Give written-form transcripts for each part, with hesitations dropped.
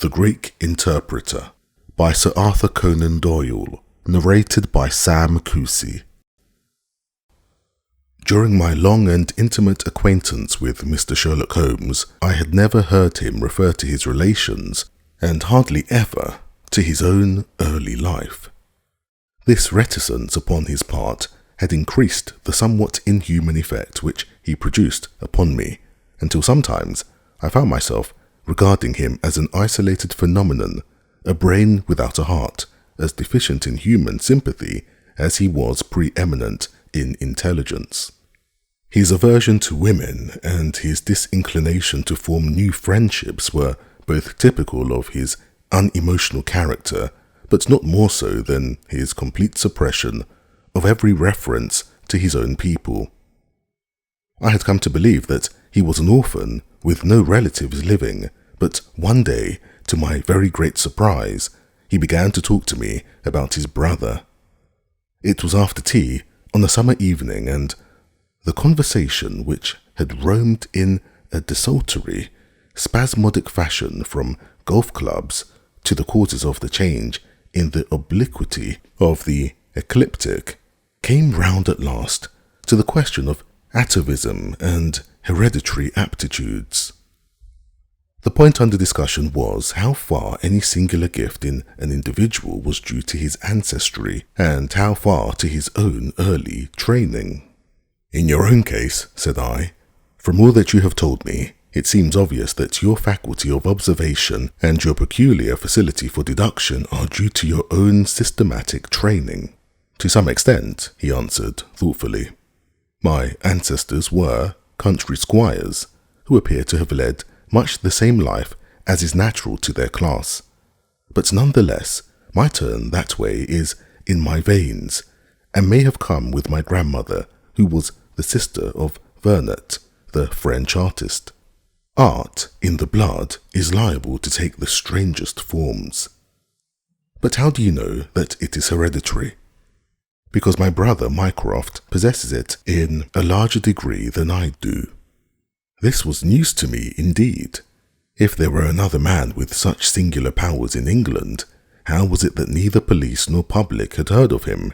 The Greek Interpreter by Sir Arthur Conan Doyle, narrated by Sam Kusi. During my long and intimate acquaintance with Mr. Sherlock Holmes, I had never heard him refer to his relations, and hardly ever to his own early life. This reticence upon his part had increased the somewhat inhuman effect which he produced upon me, until sometimes I found myself regarding him as an isolated phenomenon, a brain without a heart, as deficient in human sympathy as he was preeminent in intelligence. His aversion to women and his disinclination to form new friendships were both typical of his unemotional character, but not more so than his complete suppression of every reference to his own people. I had come to believe that he was an orphan with no relatives living, but one day, to my very great surprise, he began to talk to me about his brother. It was after tea on a summer evening, and the conversation, which had roamed in a desultory, spasmodic fashion from golf clubs to the causes of the change in the obliquity of the ecliptic, came round at last to the question of atavism and hereditary aptitudes. The point under discussion was how far any singular gift in an individual was due to his ancestry and how far to his own early training. "In your own case," said I, "from all that you have told me, it seems obvious that your faculty of observation and your peculiar facility for deduction are due to your own systematic training." "To some extent," he answered thoughtfully. "My ancestors were country squires, who appear to have led much the same life as is natural to their class. But nonetheless, my turn that way is in my veins, and may have come with my grandmother, who was the sister of Vernet, the French artist. Art, in the blood, is liable to take the strangest forms." "But how do you know that it is hereditary?" "Because my brother Mycroft possesses it in a larger degree than I do." This was news to me indeed. If there were another man with such singular powers in England, how was it that neither police nor public had heard of him?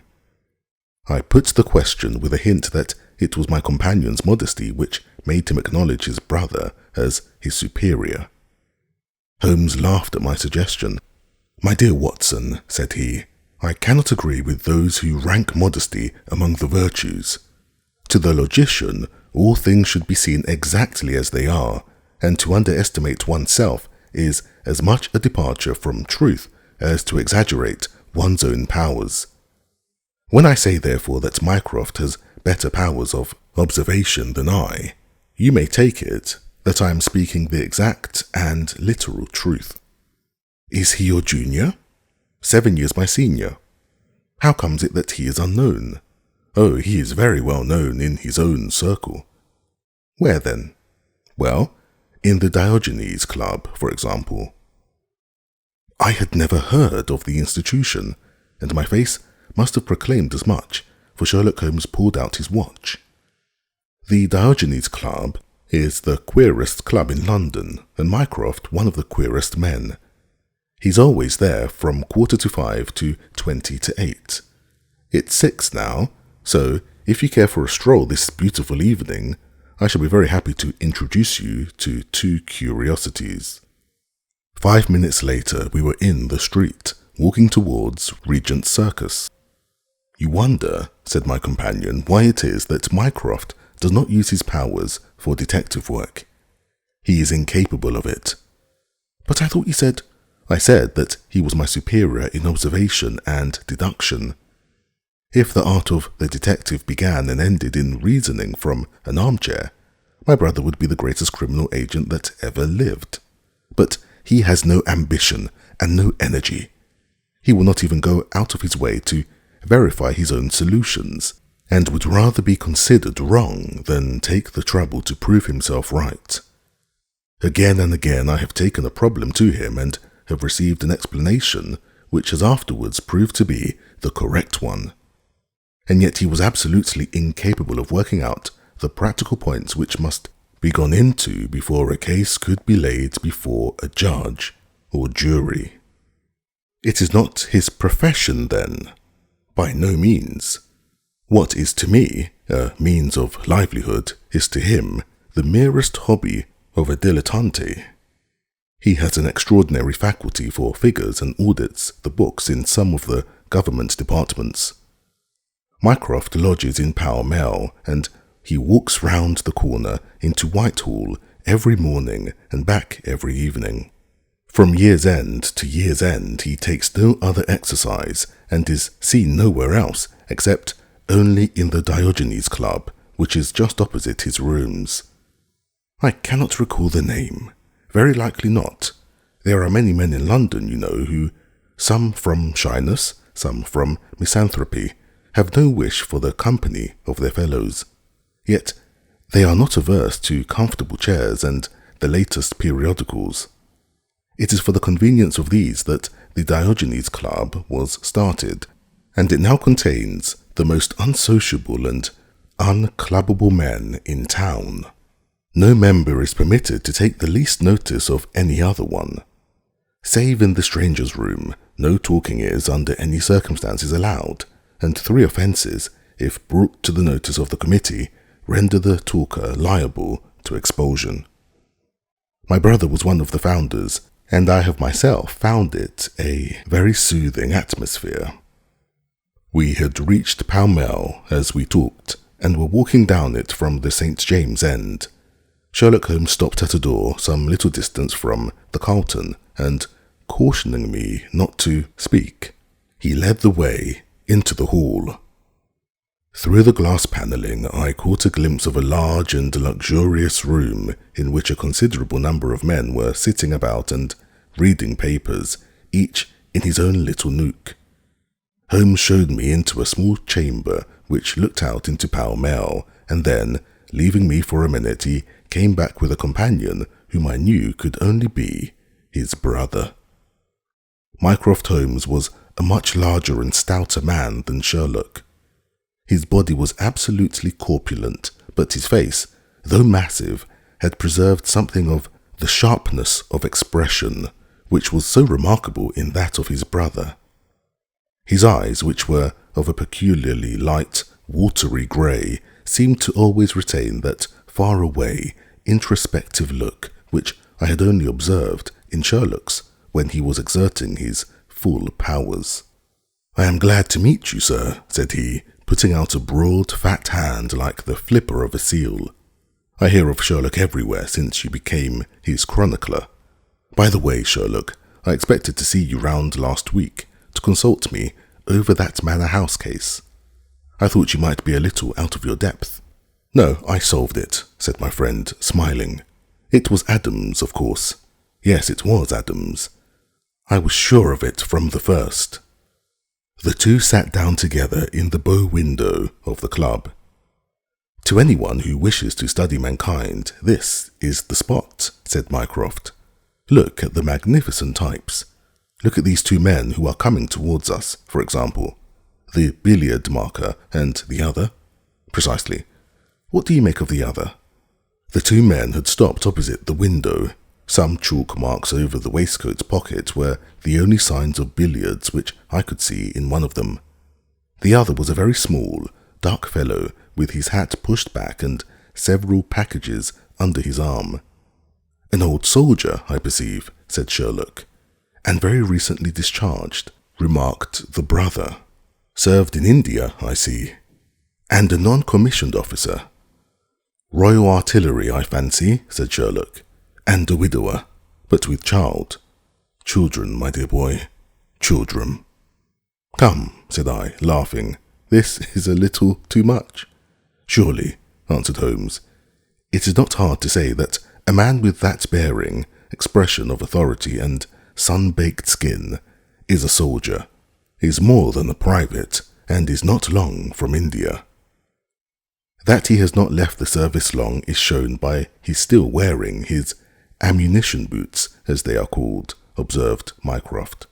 I put the question with a hint that it was my companion's modesty which made him acknowledge his brother as his superior. Holmes laughed at my suggestion. "My dear Watson," said he, "I cannot agree with those who rank modesty among the virtues. To the logician, all things should be seen exactly as they are, and to underestimate oneself is as much a departure from truth as to exaggerate one's own powers. When I say, therefore, that Mycroft has better powers of observation than I, you may take it that I am speaking the exact and literal truth." "Is he your junior?" 7 years my senior." "How comes it that he is unknown?" "Oh, he is very well known in his own circle." "Where then?" "Well, in the Diogenes Club, for example." I had never heard of the institution, and my face must have proclaimed as much, for Sherlock Holmes pulled out his watch. "The Diogenes Club is the queerest club in London, and Mycroft one of the queerest men. He's always there from 5:15 to 8:20. It's 6 now, so if you care for a stroll this beautiful evening, I shall be very happy to introduce you to 2 curiosities." 5 minutes later we were in the street, walking towards Regent Circus. "You wonder," said my companion, "why it is that Mycroft does not use his powers for detective work. He is incapable of it." "But I thought you said—" "I said that he was my superior in observation and deduction. If the art of the detective began and ended in reasoning from an armchair, my brother would be the greatest criminal agent that ever lived. But he has no ambition and no energy. He will not even go out of his way to verify his own solutions, and would rather be considered wrong than take the trouble to prove himself right. Again and again I have taken a problem to him and have received an explanation which has afterwards proved to be the correct one. And yet he was absolutely incapable of working out the practical points which must be gone into before a case could be laid before a judge, or jury. It is not his profession, then? By no means. What is to me a means of livelihood is to him the merest hobby of a dilettante. He has an extraordinary faculty for figures and audits the books in some of the government departments. Mycroft lodges in Pall Mall, and he walks round the corner into Whitehall every morning and back every evening. From year's end to year's end he takes no other exercise and is seen nowhere else except only in the Diogenes Club, which is just opposite his rooms. I cannot recall the name. Very likely not. There are many men in London, you know, who, some from shyness, some from misanthropy, have no wish for the company of their fellows. Yet they are not averse to comfortable chairs and the latest periodicals. It is for the convenience of these that the Diogenes Club was started, and it now contains the most unsociable and unclubbable men in town. No member is permitted to take the least notice of any other one. Save in the strangers' room, no talking is under any circumstances allowed, and 3 offences, if brought to the notice of the committee, render the talker liable to expulsion. My brother was one of the founders, and I have myself found it a very soothing atmosphere. We had reached Pall Mall as we talked, and were walking down it from the St. James end. Sherlock Holmes stopped at a door some little distance from the Carlton, and, cautioning me not to speak, he led the way into the hall. Through the glass panelling I caught a glimpse of a large and luxurious room in which a considerable number of men were sitting about and reading papers, each in his own little nook. Holmes showed me into a small chamber which looked out into Pall Mall, and then, leaving me for a minute, he came back with a companion whom I knew could only be his brother. Mycroft Holmes was a much larger and stouter man than Sherlock. His body was absolutely corpulent, but his face, though massive, had preserved something of the sharpness of expression, which was so remarkable in that of his brother. His eyes, which were of a peculiarly light, watery grey, seemed to always retain that far-away, introspective look which I had only observed in Sherlock's when he was exerting his full powers. "I am glad to meet you, sir," said he, putting out a broad, fat hand like the flipper of a seal. "I hear of Sherlock everywhere since you became his chronicler. By the way, Sherlock, I expected to see you round last week to consult me over that Manor House case. I thought you might be a little out of your depth." "No, I solved it," said my friend, smiling. "It was Adams, of course. Yes, it was Adams. I was sure of it from the first." The two sat down together in the bow window of the club. "To anyone who wishes to study mankind, this is the spot," said Mycroft. "Look at the magnificent types. Look at these 2 men who are coming towards us, for example. The billiard marker and the other." "Precisely. What do you make of the other?" The 2 men had stopped opposite the window. Some chalk marks over the waistcoat pocket were the only signs of billiards which I could see in one of them. The other was a very small, dark fellow with his hat pushed back and several packages under his arm. "An old soldier, I perceive," said Sherlock. "And very recently discharged," remarked the brother. "Served in India, I see. And a non-commissioned officer." "Royal Artillery, I fancy," said Sherlock. "And a widower, but with child. Children, my dear boy, children." "Come," said I, laughing, "this is a little too much." "Surely," answered Holmes. "It is not hard to say that a man with that bearing, expression of authority, and sun-baked skin is a soldier, is more than a private, and is not long from India." That he has not left the service long is shown by his still wearing his ammunition boots, as they are called, observed Mycroft.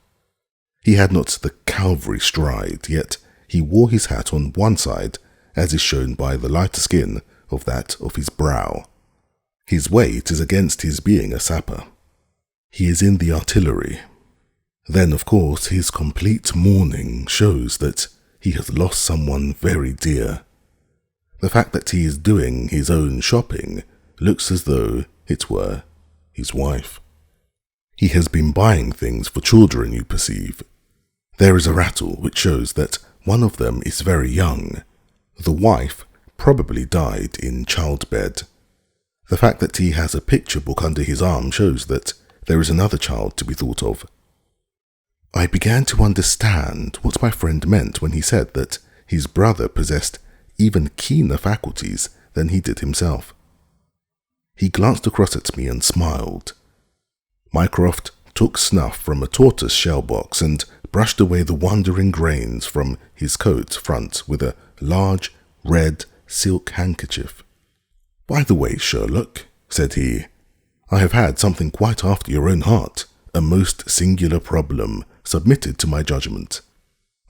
He had not the cavalry stride, yet he wore his hat on one side, as is shown by the lighter skin of that of his brow. His weight is against his being a sapper. He is in the artillery. Then, of course, his complete mourning shows that he has lost someone very dear. The fact that he is doing his own shopping looks as though it were his wife. He has been buying things for children, you perceive. There is a rattle which shows that one of them is very young. The wife probably died in childbed. The fact that he has a picture book under his arm shows that there is another child to be thought of. I began to understand what my friend meant when he said that his brother possessed even keener faculties than he did himself. He glanced across at me and smiled. Mycroft took snuff from a tortoise shell box and brushed away the wandering grains from his coat front with a large red silk handkerchief. "By the way, Sherlock," said he, "I have had something quite after your own heart, a most singular problem submitted to my judgment.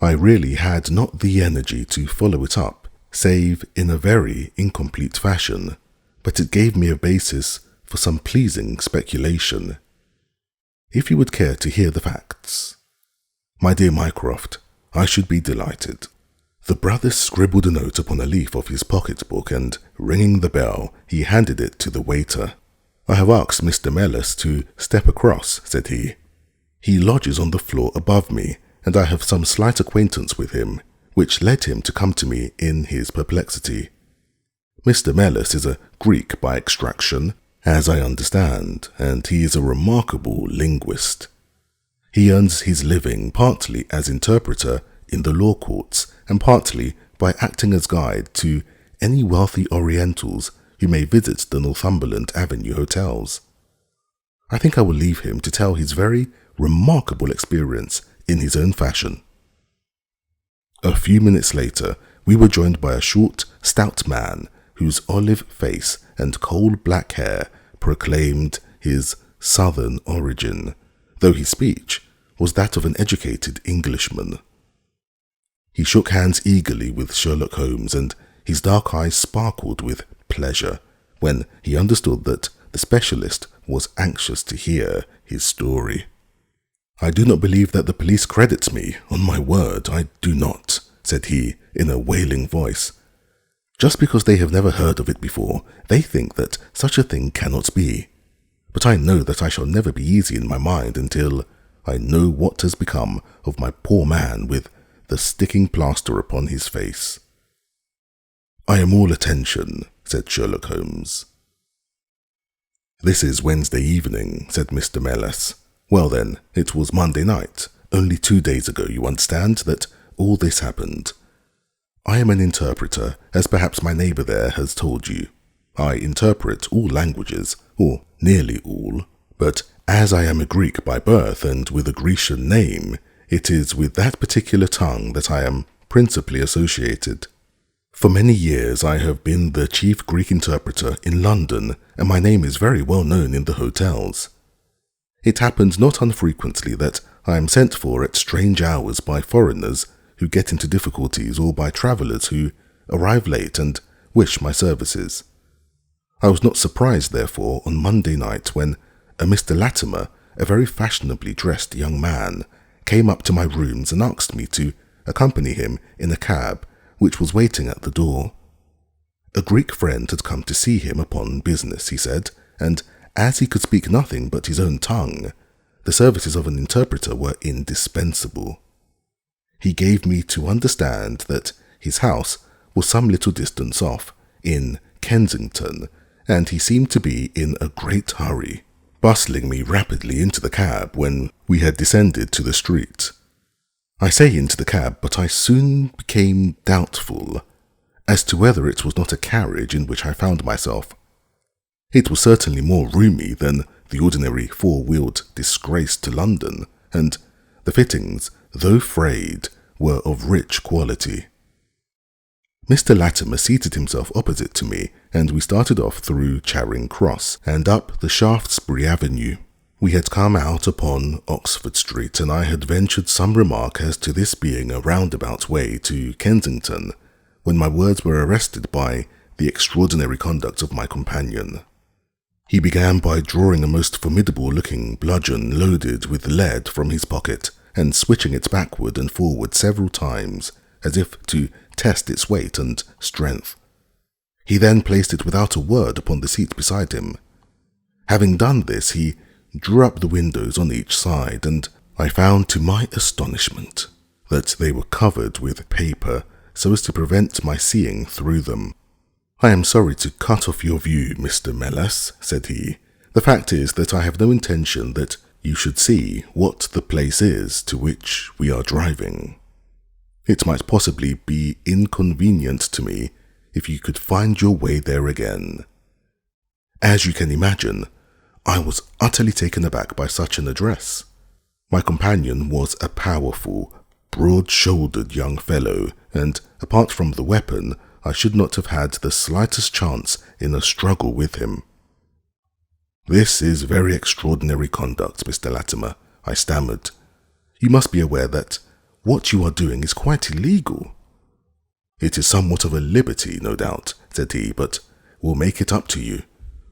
I really had not the energy to follow it up, save in a very incomplete fashion, but it gave me a basis for some pleasing speculation. If you would care to hear the facts." "My dear Mycroft, I should be delighted." The brother scribbled a note upon a leaf of his pocket-book and, ringing the bell, he handed it to the waiter. "I have asked Mr. Mellis to step across," said he. "He lodges on the floor above me, and I have some slight acquaintance with him, which led him to come to me in his perplexity. Mr. Mellis is a Greek by extraction, as I understand, and he is a remarkable linguist. He earns his living partly as interpreter in the law courts and partly by acting as guide to any wealthy Orientals who may visit the Northumberland Avenue hotels. I think I will leave him to tell his very remarkable experience in his own fashion." A few minutes later, we were joined by a short, stout man whose olive face and coal-black hair proclaimed his southern origin, though his speech was that of an educated Englishman. He shook hands eagerly with Sherlock Holmes, and his dark eyes sparkled with pleasure when he understood that the specialist was anxious to hear his story. "I do not believe that the police credits me, on my word, I do not," said he in a wailing voice. "Just because they have never heard of it before, they think that such a thing cannot be. But I know that I shall never be easy in my mind until I know what has become of my poor man with the sticking plaster upon his face." "I am all attention," said Sherlock Holmes. "This is Wednesday evening," said Mr. Mellis. "Well then, it was Monday night, only 2 days ago, you understand, that all this happened. I am an interpreter, as perhaps my neighbour there has told you. I interpret all languages, or nearly all, but as I am a Greek by birth and with a Grecian name, it is with that particular tongue that I am principally associated. For many years I have been the chief Greek interpreter in London, and my name is very well known in the hotels. It happens not unfrequently that I am sent for at strange hours by foreigners who get into difficulties or by travellers who arrive late and wish my services. I was not surprised, therefore, on Monday night when a Mr. Latimer, a very fashionably dressed young man, came up to my rooms and asked me to accompany him in a cab which was waiting at the door. A Greek friend had come to see him upon business, he said, and as he could speak nothing but his own tongue, the services of an interpreter were indispensable. He gave me to understand that his house was some little distance off, in Kensington, and he seemed to be in a great hurry, bustling me rapidly into the cab when we had descended to the street. I say into the cab, but I soon became doubtful as to whether it was not a carriage in which I found myself. It was certainly more roomy than the ordinary four-wheeled disgrace to London, and the fittings, though frayed, were of rich quality. Mr. Latimer seated himself opposite to me, and we started off through Charing Cross and up the Shaftesbury Avenue. We had come out upon Oxford Street, and I had ventured some remark as to this being a roundabout way to Kensington, when my words were arrested by the extraordinary conduct of my companion. He began by drawing a most formidable-looking bludgeon loaded with lead from his pocket and switching it backward and forward several times, as if to test its weight and strength. He then placed it without a word upon the seat beside him. Having done this, he drew up the windows on each side, and I found to my astonishment that they were covered with paper so as to prevent my seeing through them. "I am sorry to cut off your view, Mr. Mellis," said he. "The fact is that I have no intention that you should see what the place is to which we are driving. It might possibly be inconvenient to me if you could find your way there again." As you can imagine, I was utterly taken aback by such an address. My companion was a powerful, broad-shouldered young fellow, and apart from the weapon, I should not have had the slightest chance in a struggle with him. "This is very extraordinary conduct, Mr. Latimer," I stammered. "You must be aware that what you are doing is quite illegal." "It is somewhat of a liberty, no doubt," said he, "but we'll make it up to you.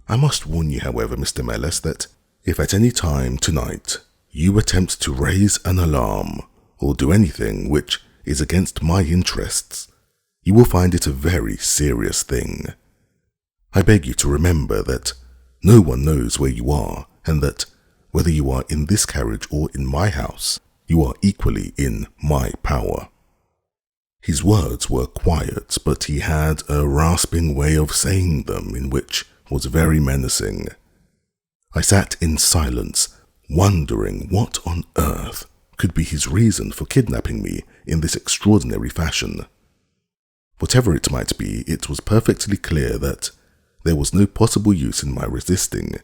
I must warn you, however, Mr. Mellis, that if at any time tonight you attempt to raise an alarm or do anything which is against my interests, you will find it a very serious thing. I beg you to remember that no one knows where you are, and that whether you are in this carriage or in my house, you are equally in my power." His words were quiet, but he had a rasping way of saying them in which was very menacing. I sat in silence, wondering what on earth could be his reason for kidnapping me in this extraordinary fashion. Whatever it might be, it was perfectly clear that there was no possible use in my resisting,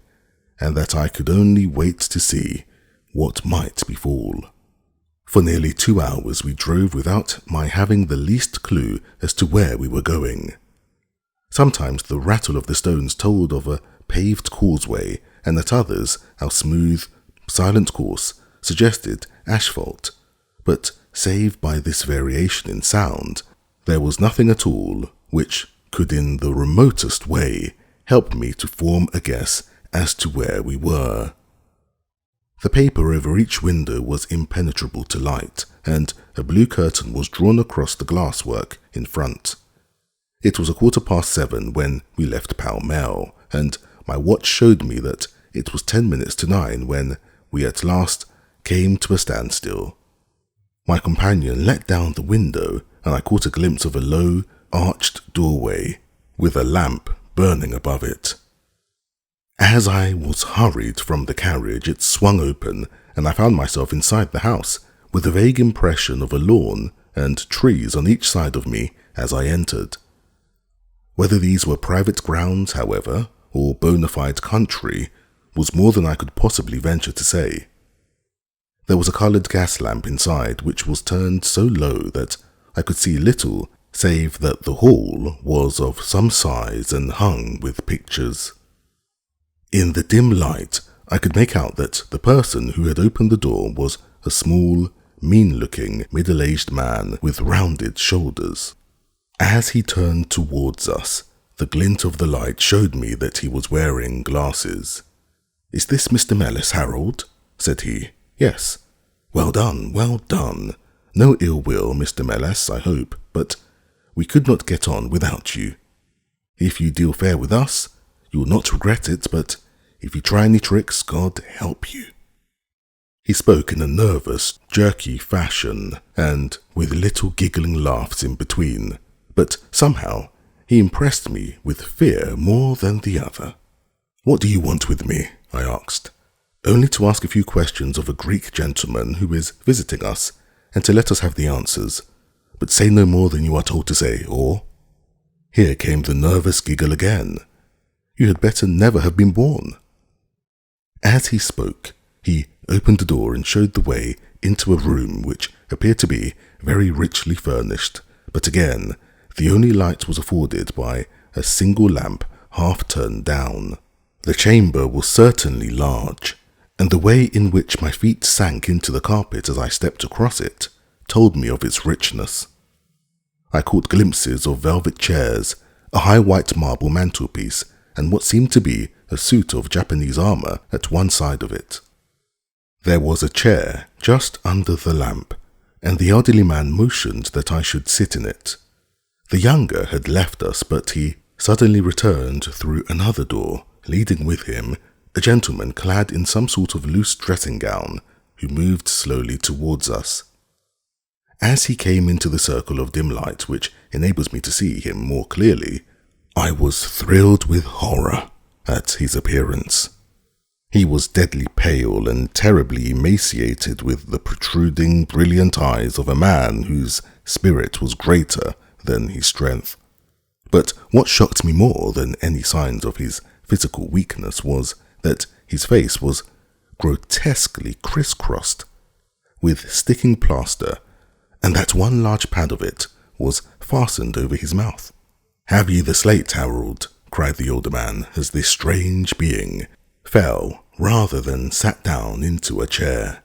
and that I could only wait to see what might befall. For nearly 2 hours we drove without my having the least clue as to where we were going. Sometimes the rattle of the stones told of a paved causeway, and at others our smooth, silent course suggested asphalt, but save by this variation in sound, there was nothing at all which could in the remotest way help me to form a guess as to where we were. The paper over each window was impenetrable to light, and a blue curtain was drawn across the glasswork in front. It was 7:15 when we left Pall Mall, and my watch showed me that it was 10 minutes to 9 when we at last came to a standstill. My companion let down the window, and I caught a glimpse of a low, arched doorway with a lamp burning above it. As I was hurried from the carriage, it swung open, and I found myself inside the house with a vague impression of a lawn and trees on each side of me as I entered. Whether these were private grounds, however, or bona fide country, was more than I could possibly venture to say. There was a coloured gas lamp inside, which was turned so low that I could see little save that the hall was of some size and hung with pictures. In the dim light, I could make out that the person who had opened the door was a small, mean-looking, middle-aged man with rounded shoulders. As he turned towards us, the glint of the light showed me that he was wearing glasses. "Is this Mr. Mellis, Harold?" said he. "Yes." Well done, well done. No ill will, Mr. Mellis, I hope, but we could not get on without you. If you deal fair with us, you will not regret it, but if you try any tricks, God help you." He spoke in a nervous, jerky fashion, and with little giggling laughs in between, but somehow he impressed me with fear more than the other. "What do you want with me?" I asked. "Only to ask a few questions of a Greek gentleman who is visiting us, and to let us have the answers. But say no more than you are told to say, or—" Here came the nervous giggle again. "You had better never have been born." As he spoke, he opened the door and showed the way into a room which appeared to be very richly furnished, but again, the only light was afforded by a single lamp half turned down. The chamber was certainly large, and the way in which my feet sank into the carpet as I stepped across it told me of its richness. I caught glimpses of velvet chairs, a high white marble mantelpiece, and what seemed to be a suit of Japanese armour at one side of it. There was a chair just under the lamp, and the elderly man motioned that I should sit in it. The younger had left us, but he suddenly returned through another door, leading with him a gentleman clad in some sort of loose dressing gown, who moved slowly towards us. As he came into the circle of dim light which enables me to see him more clearly, I was thrilled with horror at his appearance. He was deadly pale and terribly emaciated, with the protruding, brilliant eyes of a man whose spirit was greater than his strength. But what shocked me more than any signs of his physical weakness was that his face was grotesquely crisscrossed with sticking plaster, and that one large pad of it was fastened over his mouth. "Have ye the slate, Harold?" cried the older man, as this strange being fell rather than sat down into a chair.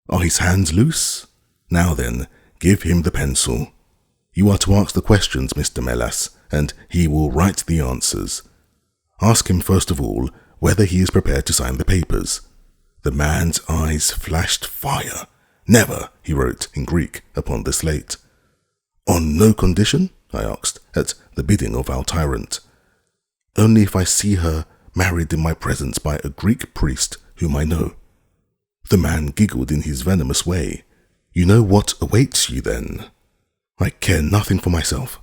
"Are his hands loose? Now then, give him the pencil. You are to ask the questions, Mr. Melas, and he will write the answers. Ask him first of all whether he is prepared to sign the papers." The man's eyes flashed fire. "Never," he wrote in Greek upon the slate. "On no condition?" I asked, at the bidding of our tyrant. "Only if I see her married in my presence by a Greek priest whom I know." The man giggled in his venomous way. "You know what awaits you, then?" "I care nothing for myself."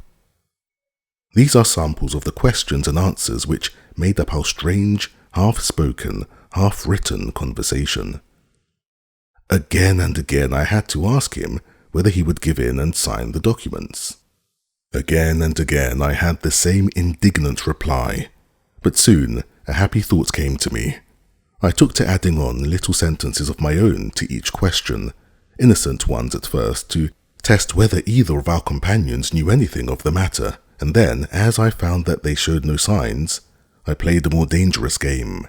These are samples of the questions and answers which made up our strange, half-spoken, half-written conversation. Again and again I had to ask him whether he would give in and sign the documents. Again and again I had the same indignant reply, but soon a happy thought came to me. I took to adding on little sentences of my own to each question, innocent ones at first, to test whether either of our companions knew anything of the matter, and then, as I found that they showed no signs, I played a more dangerous game.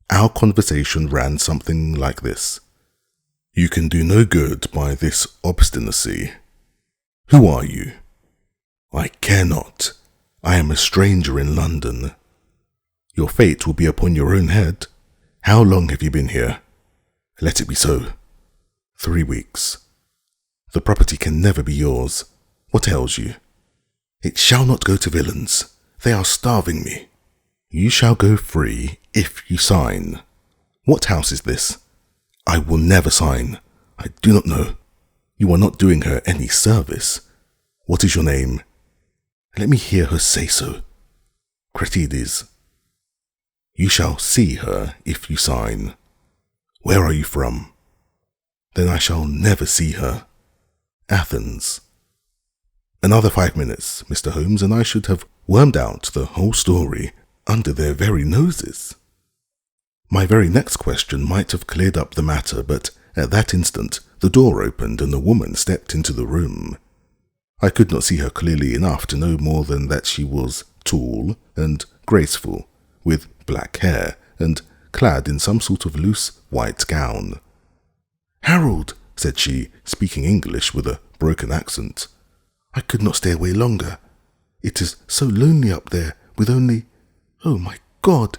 Our conversation ran something like this. "You can do no good by this obstinacy. Who are you?" "I care not. I am a stranger in London." "Your fate will be upon your own head. How long have you been here?" "Let it be so." 3 weeks. "The property can never be yours. What ails you?" "It shall not go to villains. They are starving me." "You shall go free if you sign." "What house is this?" "I will never sign. I do not know." "You are not doing her any service." "What is your name?" "Let me hear her say so." "Cretides." "You shall see her if you sign." "Where are you from?" "Then I shall never see her." "Athens." Another 5 minutes, Mr. Holmes, and I should have wormed out the whole story under their very noses. My very next question might have cleared up the matter, but at that instant the door opened and a woman stepped into the room. I could not see her clearly enough to know more than that she was tall and graceful, with black hair, and clad in some sort of loose white gown. "Harold," said she, speaking English with a broken accent, "I could not stay away longer. It is so lonely up there, with only... Oh my God,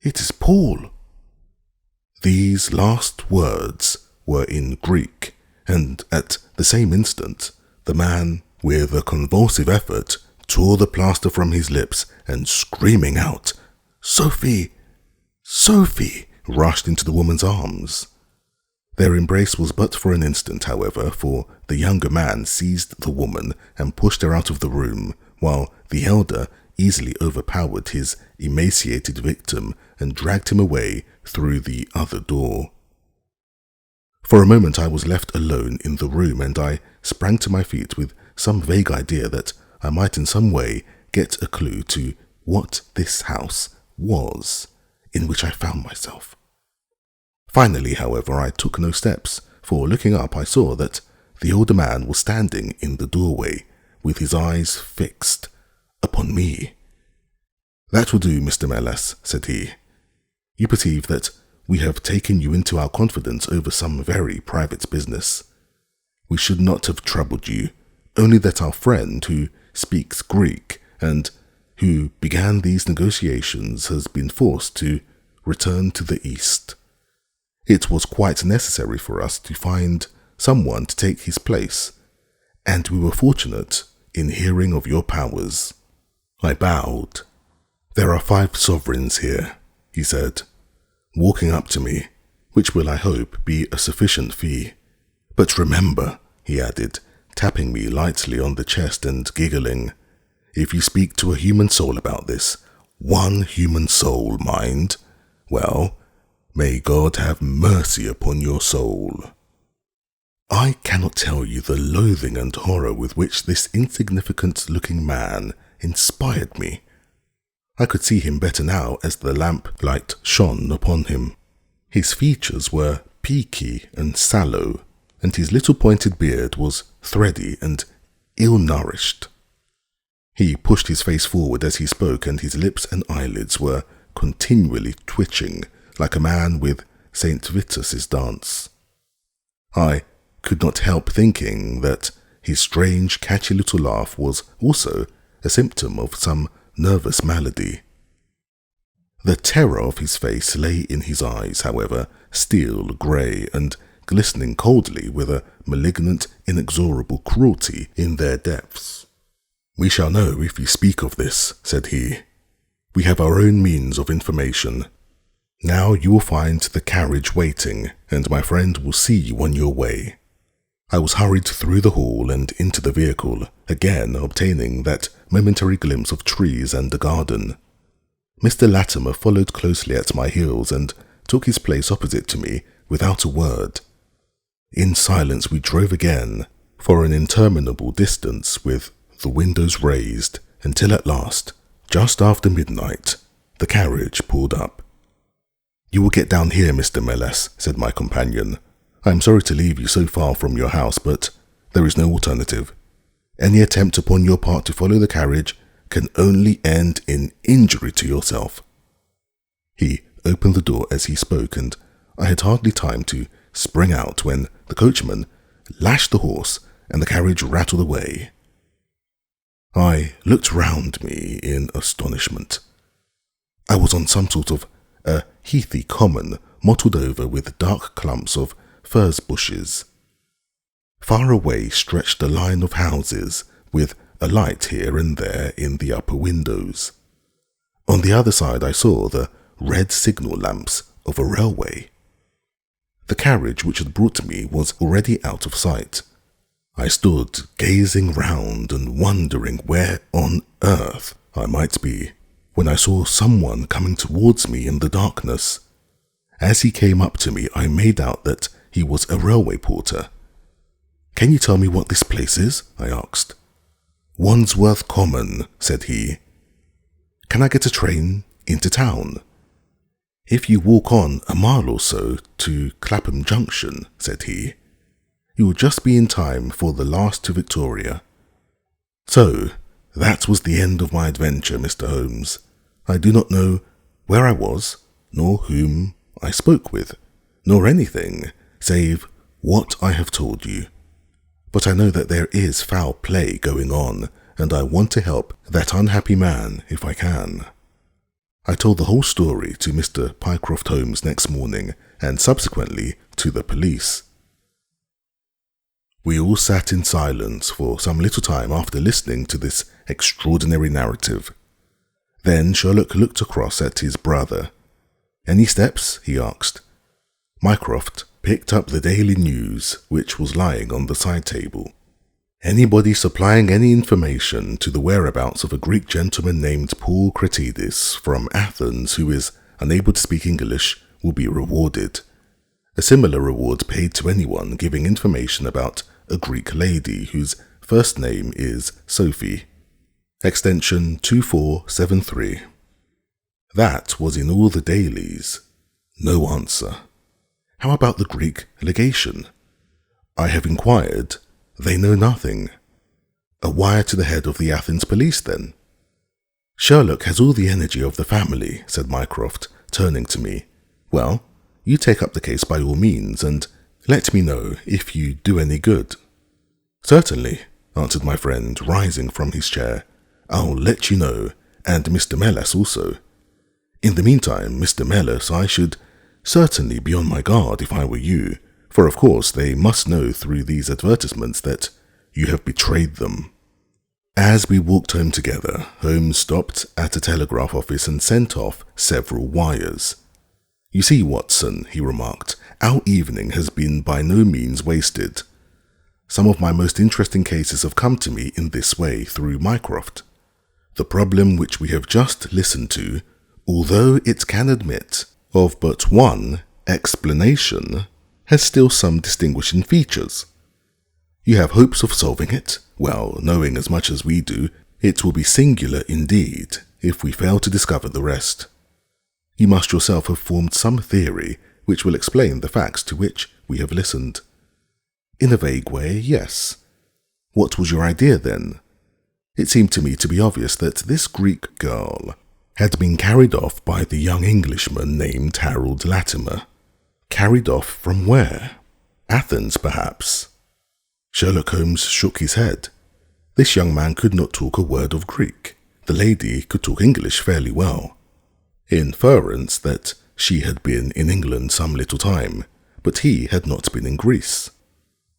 it is Paul." These last words were in Greek, and at the same instant, the man, with a convulsive effort, tore the plaster from his lips and, screaming out, "Sophie! Sophie!" rushed into the woman's arms. Their embrace was but for an instant, however, for the younger man seized the woman and pushed her out of the room, while the elder easily overpowered his emaciated victim and dragged him away through the other door. For a moment I was left alone in the room, and I sprang to my feet with some vague idea that I might in some way get a clue to what this house was in which I found myself. Finally, however, I took no steps, for looking up I saw that the older man was standing in the doorway, with his eyes fixed upon me. "That will do, Mr. Melas," said he. "You perceive that we have taken you into our confidence over some very private business. We should not have troubled you, only that our friend, who speaks Greek, and who began these negotiations, has been forced to return to the East. It was quite necessary for us to find someone to take his place, and we were fortunate in hearing of your powers." I bowed. "There are 5 sovereigns here," he said, walking up to me, "which will, I hope, be a sufficient fee. But remember," he added, tapping me lightly on the chest and giggling, "if you speak to a human soul about this, one human soul, mind, well, may God have mercy upon your soul." I cannot tell you the loathing and horror with which this insignificant-looking man inspired me. I could see him better now as the lamp-light shone upon him. His features were peaky and sallow, and his little pointed beard was thready and ill-nourished. He pushed his face forward as he spoke, and his lips and eyelids were continually twitching like a man with St. Vitus's dance. I could not help thinking that his strange, catchy little laugh was also a symptom of some nervous malady. The terror of his face lay in his eyes, however, steel grey and glistening coldly with a malignant, inexorable cruelty in their depths. "We shall know if you speak of this," said he. "We have our own means of information. Now you will find the carriage waiting, and my friend will see you on your way." I was hurried through the hall and into the vehicle, again obtaining that momentary glimpse of trees and a garden. Mr. Latimer followed closely at my heels and took his place opposite to me without a word. In silence we drove again for an interminable distance with the windows raised, until at last, just after midnight, the carriage pulled up. "You will get down here, Mr. Meles," said my companion. "I am sorry to leave you so far from your house, but there is no alternative. Any attempt upon your part to follow the carriage can only end in injury to yourself." He opened the door as he spoke, and I had hardly time to spring out when the coachman lashed the horse and the carriage rattled away. I looked round me in astonishment. I was on some sort of a heathy common mottled over with dark clumps of furze bushes. Far away stretched a line of houses, with a light here and there in the upper windows. On the other side I saw the red signal lamps of a railway. The carriage which had brought me was already out of sight. I stood gazing round and wondering where on earth I might be, when I saw someone coming towards me in the darkness. As he came up to me, I made out that he was a railway porter. "Can you tell me what this place is?" I asked. "Wandsworth Common," said he. "Can I get a train into town?" "If you walk on a mile or so to Clapham Junction," said he, "you will just be in time for the last to Victoria." So, that was the end of my adventure, Mr. Holmes. I do not know where I was, nor whom I spoke with, nor anything save what I have told you. But I know that there is foul play going on, and I want to help that unhappy man if I can. I told the whole story to Mr. Mycroft Holmes next morning, and subsequently to the police. We all sat in silence for some little time after listening to this extraordinary narrative. Then Sherlock looked across at his brother. "Any steps?" he asked. Mycroft picked up the Daily News, which was lying on the side table. "Anybody supplying any information to the whereabouts of a Greek gentleman named Paul Cratides from Athens who is unable to speak English will be rewarded. A similar reward paid to anyone giving information about a Greek lady whose first name is Sophie. Extension 2473. That was in all the dailies. No answer. How about the Greek legation? I have inquired. They know nothing. A wire to the head of the Athens police, then. Sherlock has all the energy of the family, said Mycroft, turning to me. Well, you take up the case by all means, and let me know if you do any good. Certainly, answered my friend, rising from his chair. I'll let you know and Mr. Mellas also. In the meantime, Mr. Mellas, I should certainly be on my guard if I were you, for of course they must know through these advertisements that you have betrayed them." As we walked home together, Holmes stopped at a telegraph office and sent off several wires. "You see, Watson," he remarked, "our evening has been by no means wasted. Some of my most interesting cases have come to me in this way through Mycroft. The problem which we have just listened to, although it can admit of but one explanation, has still some distinguishing features. You have hopes of solving it? Well, knowing as much as we do, it will be singular indeed if we fail to discover the rest. You must yourself have formed some theory which will explain the facts to which we have listened." "In a vague way, yes." "What was your idea then?" "It seemed to me to be obvious that this Greek girl had been carried off by the young Englishman named Harold Latimer." "Carried off from where?" "Athens, perhaps." Sherlock Holmes shook his head. This young man could not talk a word of Greek. The lady could talk English fairly well. Inference that she had been in England some little time, but he had not been in Greece.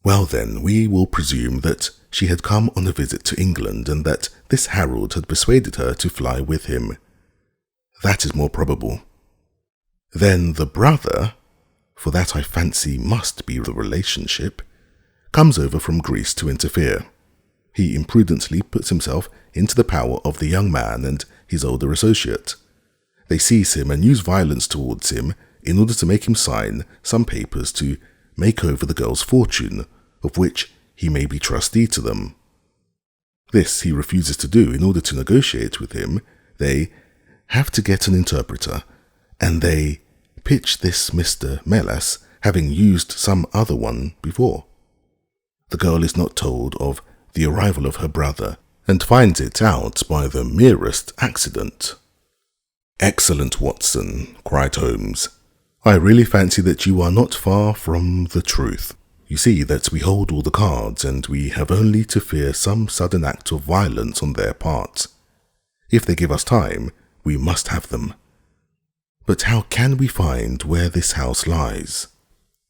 "Well then, we will presume that she had come on a visit to England and that this Harold had persuaded her to fly with him." "That is more probable." "Then the brother, for that I fancy must be the relationship, comes over from Greece to interfere. He imprudently puts himself into the power of the young man and his older associate. They seize him and use violence towards him in order to make him sign some papers to make over the girl's fortune, of which he may be trustee to them. This he refuses to do. In order to negotiate with him, they have to get an interpreter, and they pitch this Mr. Mellas, having used some other one before. The girl is not told of the arrival of her brother, and finds it out by the merest accident." "Excellent, Watson," cried Holmes. "I really fancy that you are not far from the truth. You see that we hold all the cards, and we have only to fear some sudden act of violence on their part. If they give us time, we must have them. But how can we find where this house lies?"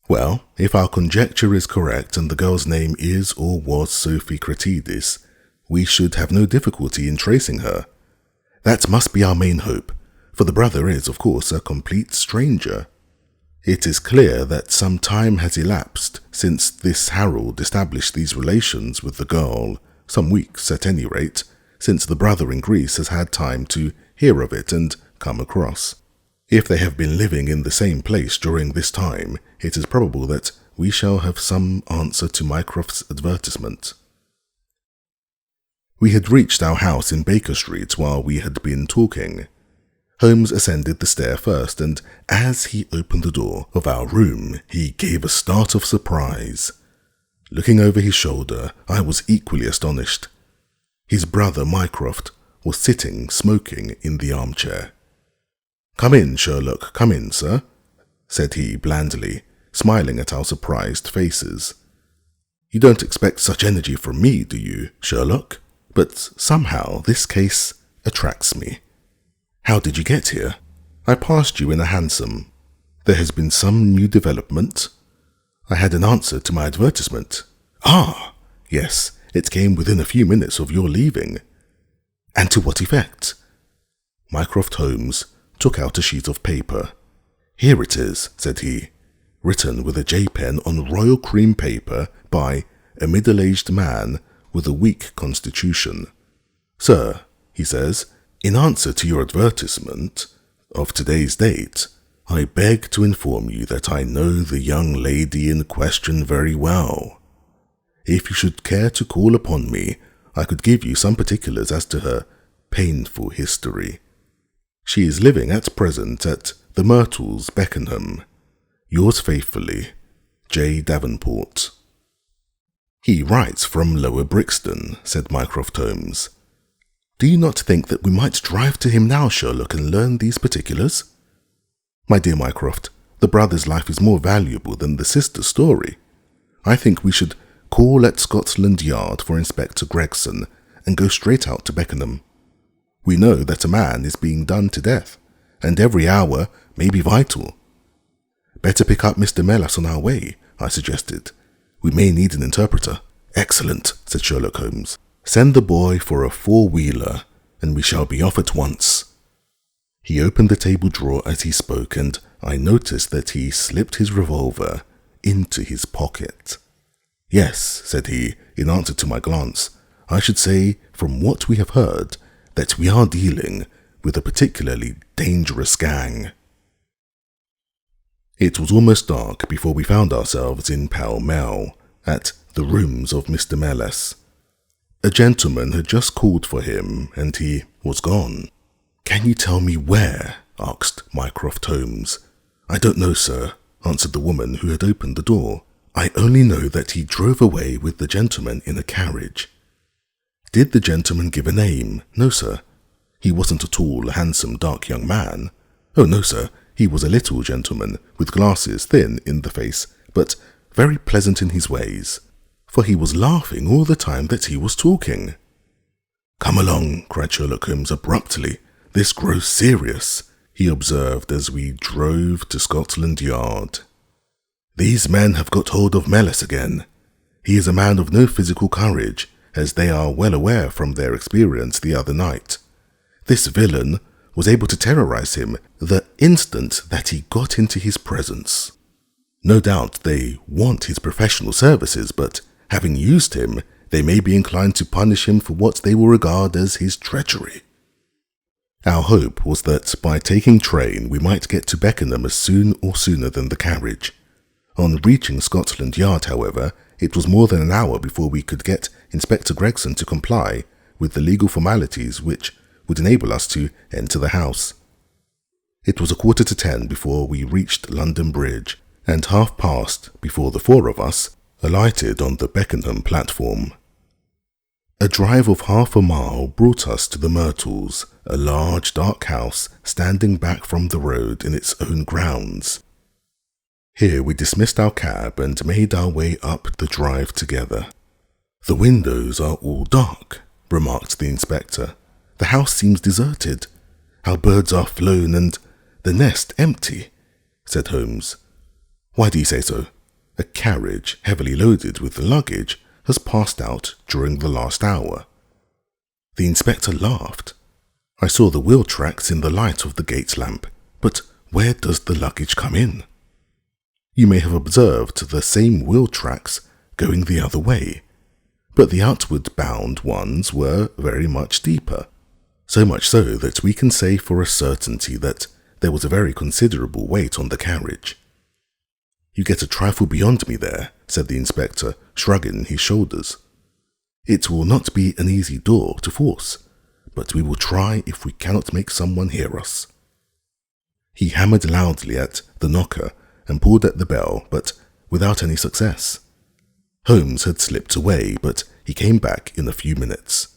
"Well, if our conjecture is correct and the girl's name is or was Sophie Cratidis, we should have no difficulty in tracing her. That must be our main hope, for the brother is, of course, a complete stranger. It is clear that some time has elapsed since this Harold established these relations with the girl, some weeks at any rate, since the brother in Greece has had time to hear of it and come across. If they have been living in the same place during this time, it is probable that we shall have some answer to Mycroft's advertisement." We had reached our house in Baker Street while we had been talking. Holmes ascended the stair first, and as he opened the door of our room, he gave a start of surprise. Looking over his shoulder, I was equally astonished. His brother Mycroft was sitting smoking in the armchair. "Come in, Sherlock, come in, sir," said he blandly, smiling at our surprised faces. "You don't expect such energy from me, do you, Sherlock? But somehow this case attracts me. How did you get here?" "I passed you in a hansom. There has been some new development?" "I had an answer to my advertisement." "Ah, yes, it came within a few minutes of your leaving." "And to what effect?" Mycroft Holmes took out a sheet of paper. "Here it is," said he, "written with a J pen on royal cream paper by a middle-aged man with a weak constitution. 'Sir,' he says, 'in answer to your advertisement of today's date, I beg to inform you that I know the young lady in question very well. If you should care to call upon me, I could give you some particulars as to her painful history. She is living at present at the Myrtles, Beckenham. Yours faithfully, J. Davenport.'" "He writes from Lower Brixton," said Mycroft Holmes. "Do you not think that we might drive to him now, Sherlock, and learn these particulars?" "My dear Mycroft, the brother's life is more valuable than the sister's story. I think we should call at Scotland Yard for Inspector Gregson and go straight out to Beckenham." We know that a man is being done to death, and every hour may be vital. Better pick up Mr. Melas on our way, I suggested. We may need an interpreter. Excellent, said Sherlock Holmes. Send the boy for a 4-wheeler, and we shall be off at once. He opened the table drawer as he spoke, and I noticed that he slipped his revolver into his pocket. Yes, said he, in answer to my glance, I should say, from what we have heard, that we are dealing with a particularly dangerous gang. It was almost dark before we found ourselves in Pall Mall, at the rooms of Mr. Melas. A gentleman had just called for him, and he was gone. Can you tell me where? Asked Mycroft Holmes. I don't know, sir, answered the woman who had opened the door. I only know that he drove away with the gentleman in a carriage. Did the gentleman give a name? No, sir. He wasn't a tall, handsome, dark young man. Oh, no, sir. He was a little gentleman, with glasses, thin in the face, but very pleasant in his ways, for he was laughing all the time that he was talking. Come along, cried Sherlock Holmes abruptly. This grows serious, he observed as we drove to Scotland Yard. These men have got hold of Melas again. He is a man of no physical courage, as they are well aware from their experience the other night. This villain was able to terrorize him the instant that he got into his presence. No doubt they want his professional services, but having used him, they may be inclined to punish him for what they will regard as his treachery. Our hope was that by taking train we might get to Beckenham as soon or sooner than the carriage. On reaching Scotland Yard, however, it was more than an hour before we could get Inspector Gregson to comply with the legal formalities which would enable us to enter the house. It was 10:15 before we reached London Bridge, and past before the 4 of us alighted on the Beckenham platform. A drive of half a mile brought us to the Myrtles, a large dark house standing back from the road in its own grounds. Here we dismissed our cab and made our way up the drive together. The windows are all dark, remarked the inspector. The house seems deserted. Our birds are flown and the nest empty, said Holmes. Why do you say so? A carriage, heavily loaded with luggage, has passed out during the last hour. The inspector laughed. I saw the wheel tracks in the light of the gate lamp, but where does the luggage come in? You may have observed the same wheel tracks going the other way, but the outward bound ones were very much deeper, so much so that we can say for a certainty that there was a very considerable weight on the carriage. You get a trifle beyond me there, said the inspector, shrugging his shoulders. It will not be an easy door to force, but we will try if we cannot make someone hear us. He hammered loudly at the knocker and pulled at the bell, but without any success. Holmes had slipped away, but he came back in a few minutes.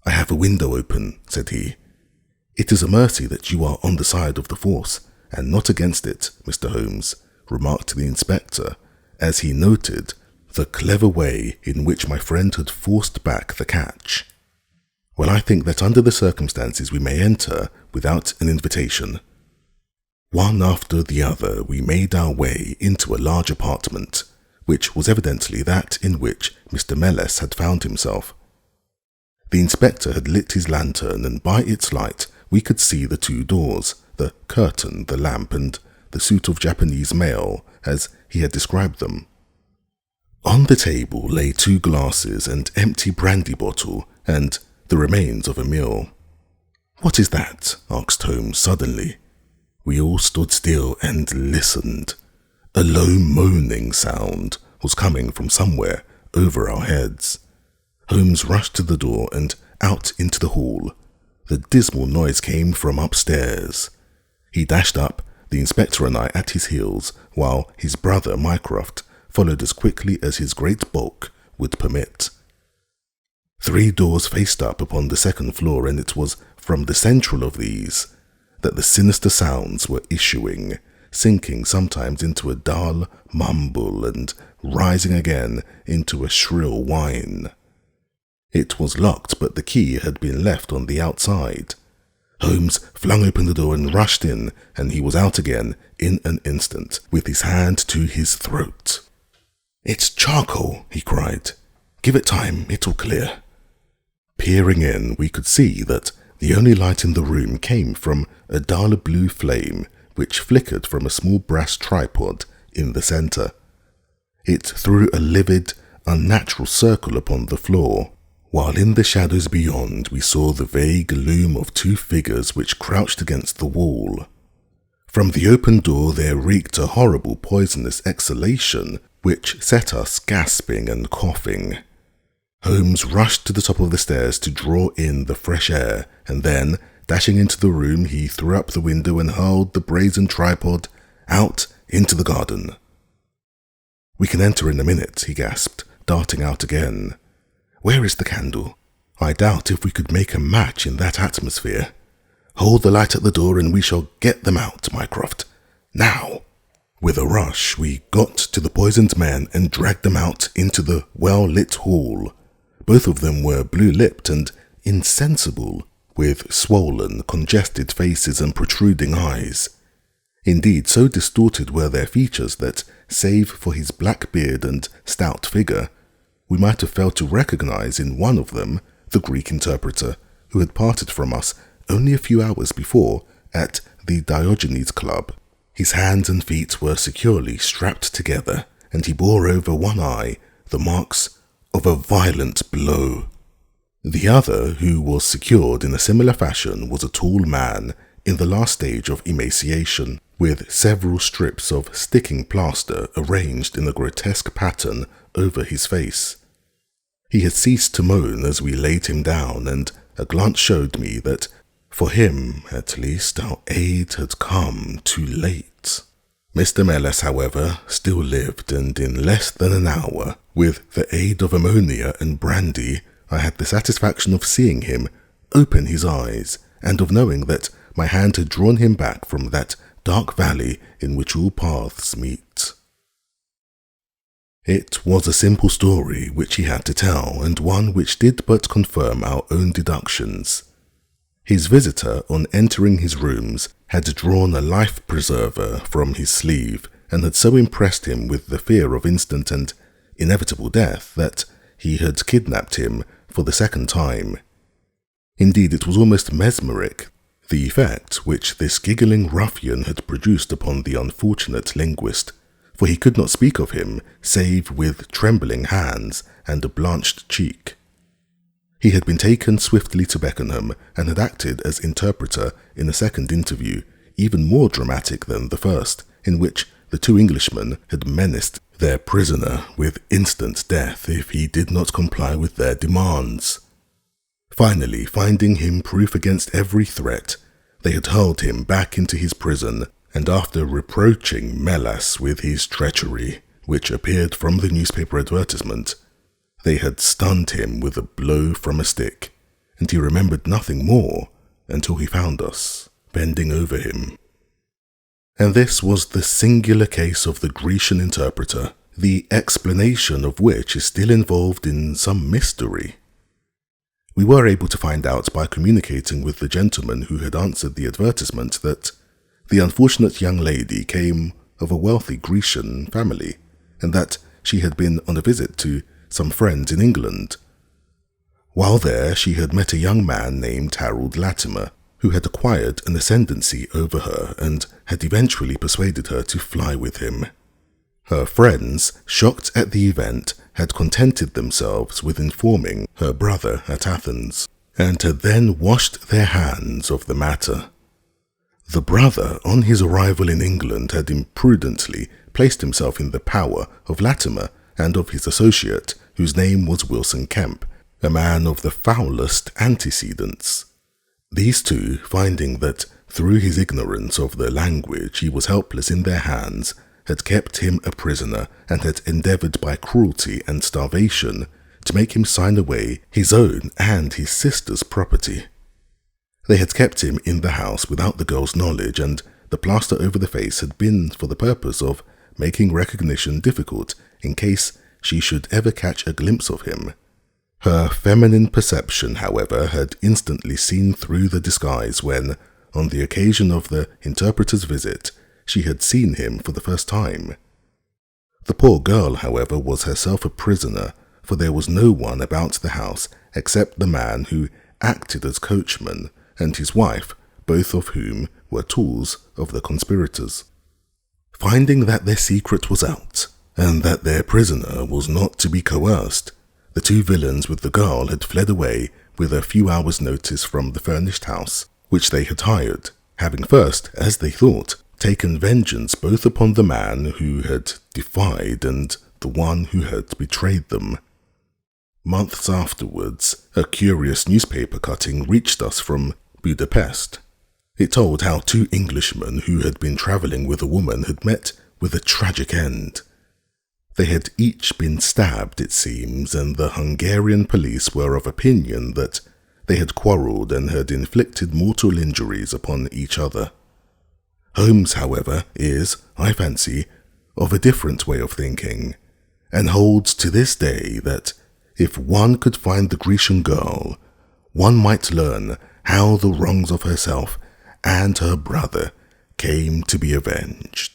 I have a window open, said he. It is a mercy that you are on the side of the force, and not against it, Mr. Holmes, remarked the inspector, as he noted the clever way in which my friend had forced back the catch. Well, I think that under the circumstances we may enter without an invitation. One after the other we made our way into a large apartment, which was evidently that in which Mr. Melas had found himself. The inspector had lit his lantern, and by its light we could see the 2 doors, the curtain, the lamp, and the suit of Japanese mail, as he had described them. On the table lay 2 glasses, an empty brandy bottle, and the remains of a meal. What is that? Asked Holmes suddenly. We all stood still and listened. A low moaning sound was coming from somewhere over our heads. Holmes rushed to the door and out into the hall. The dismal noise came from upstairs. He dashed up, the inspector and I at his heels, while his brother Mycroft followed as quickly as his great bulk would permit. 3 doors faced up upon the 2nd floor, and it was from the central of these that the sinister sounds were issuing, sinking sometimes into a dull mumble and rising again into a shrill whine. It was locked, but the key had been left on the outside. Holmes flung open the door and rushed in, and he was out again in an instant, with his hand to his throat. "It's charcoal," he cried. "Give it time, it'll clear." Peering in, we could see that the only light in the room came from a dull blue flame which flickered from a small brass tripod in the centre. It threw a livid, unnatural circle upon the floor, while in the shadows beyond we saw the vague loom of two figures which crouched against the wall. From the open door there reeked a horrible poisonous exhalation which set us gasping and coughing. Holmes rushed to the top of the stairs to draw in the fresh air, and then, dashing into the room, he threw up the window and hurled the brazen tripod out into the garden. "We can enter in a minute," he gasped, darting out again. "Where is the candle? I doubt if we could make a match in that atmosphere. Hold the light at the door and we shall get them out, Mycroft. Now!" With a rush, we got to the poisoned men and dragged them out into the well-lit hall. Both of them were blue-lipped and insensible, with swollen, congested faces and protruding eyes. Indeed, so distorted were their features that, save for his black beard and stout figure, we might have failed to recognize in one of them the Greek interpreter who had parted from us only a few hours before at the Diogenes Club. His hands and feet were securely strapped together, and he bore over one eye the marks of a violent blow. The other, who was secured in a similar fashion, was a tall man in the last stage of emaciation, with several strips of sticking plaster arranged in a grotesque pattern over his face. He had ceased to moan as we laid him down, and a glance showed me that, for him at least, our aid had come too late. Mr. Mellis, however, still lived, and in less than an hour, with the aid of ammonia and brandy, I had the satisfaction of seeing him open his eyes, and of knowing that my hand had drawn him back from that dark valley in which all paths meet. It was a simple story which he had to tell, and one which did but confirm our own deductions. His visitor, on entering his rooms, had drawn a life-preserver from his sleeve, and had so impressed him with the fear of instant and inevitable death that he had kidnapped him for the second time. Indeed, it was almost mesmeric, the effect which this giggling ruffian had produced upon the unfortunate linguist, for he could not speak of him save with trembling hands and a blanched cheek. He had been taken swiftly to Beckenham and had acted as interpreter in a second interview, even more dramatic than the first, in which the two Englishmen had menaced their prisoner with instant death if he did not comply with their demands. Finally, finding him proof against every threat, they had hurled him back into his prison, and after reproaching Mellis with his treachery, which appeared from the newspaper advertisement, they had stunned him with a blow from a stick, and he remembered nothing more until he found us, bending over him. And this was the singular case of the Grecian interpreter, the explanation of which is still involved in some mystery. We were able to find out by communicating with the gentleman who had answered the advertisement that the unfortunate young lady came of a wealthy Grecian family, and that she had been on a visit to some friends in England. While there, she had met a young man named Harold Latimer, who had acquired an ascendancy over her and had eventually persuaded her to fly with him. Her friends, shocked at the event, had contented themselves with informing her brother at Athens, and had then washed their hands of the matter. The brother, on his arrival in England, had imprudently placed himself in the power of Latimer and of his associate, whose name was Wilson Kemp, a man of the foulest antecedents. These two, finding that through his ignorance of the language he was helpless in their hands, had kept him a prisoner and had endeavoured by cruelty and starvation to make him sign away his own and his sister's property. They had kept him in the house without the girl's knowledge, and the plaster over the face had been for the purpose of making recognition difficult in case she should ever catch a glimpse of him. Her feminine perception, however, had instantly seen through the disguise when, on the occasion of the interpreter's visit, she had seen him for the first time. The poor girl, however, was herself a prisoner, for there was no one about the house except the man who acted as coachman and his wife, both of whom were tools of the conspirators. Finding that their secret was out, and that their prisoner was not to be coerced, the two villains with the girl had fled away with a few hours' notice from the furnished house, which they had hired, having first, as they thought, taken vengeance both upon the man who had defied and the one who had betrayed them. Months afterwards, a curious newspaper cutting reached us from Budapest. It told how two Englishmen who had been travelling with a woman had met with a tragic end. They had each been stabbed, it seems, and the Hungarian police were of opinion that they had quarrelled and had inflicted mortal injuries upon each other. Holmes, however, is, I fancy, of a different way of thinking, and holds to this day that if one could find the Grecian girl, one might learn how the wrongs of herself and her brother came to be avenged.